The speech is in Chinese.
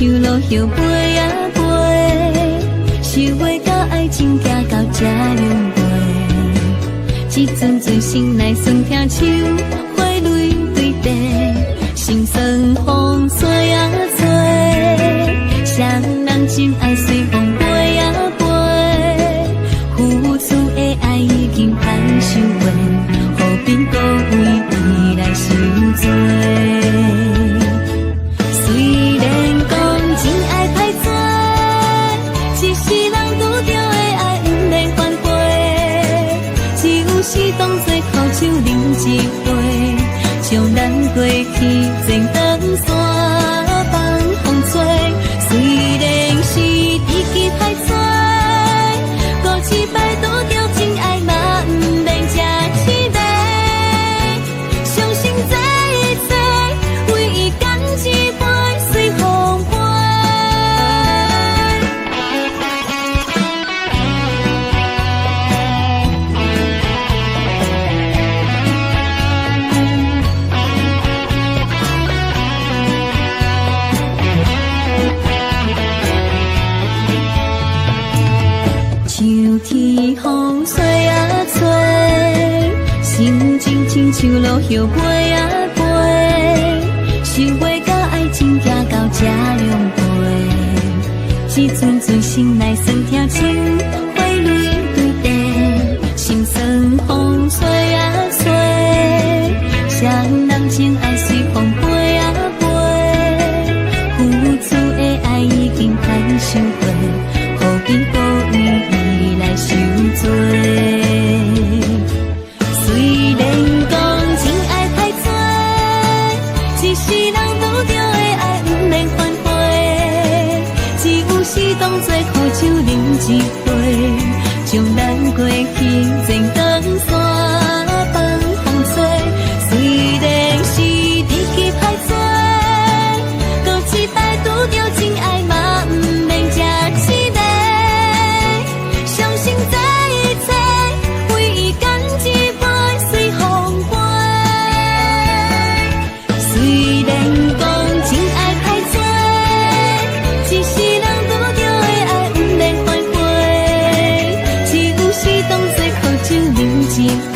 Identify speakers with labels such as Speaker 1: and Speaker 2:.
Speaker 1: 树路摇飞啊飞，想袂到爱情行到这样飞。一阵阵心内酸痛手，花蕊对地，心酸风吹啊吹，谁人真爱随风飞啊飞，付出的爱已经歹收回，何必搁为伊来受罪？虽然讲真爱歹多，一世人拄着的爱不免反悔，只有是当作苦酒饮一杯，将咱过去前灯山放风吹。虽然是日记歹多，搁一摆拄着真爱嘛不免这凄迷，相信这一切为伊干一杯随风飞。像天风吹啊吹，心情亲像路摇飞啊飞，想袂到爱情行到这样飞，一阵阵心内酸痛手，花蕊对地，心酸风吹啊吹，谁人真爱随风飞啊飞，付出的爱已经歹收回，何必搁为伊来受罪？虽然讲真爱歹多，一世人拄着的爱不免反悔，只有是当作苦酒饮一杯，将咱过去前灯山放风吹。虽然是日记歹多，搁一摆拄着真爱嘛不免这凄迷，相信这一切为伊干一杯随风飞。虽然讲真爱歹多，一世人拄着的爱不免反悔，只有是当作苦酒饮一杯，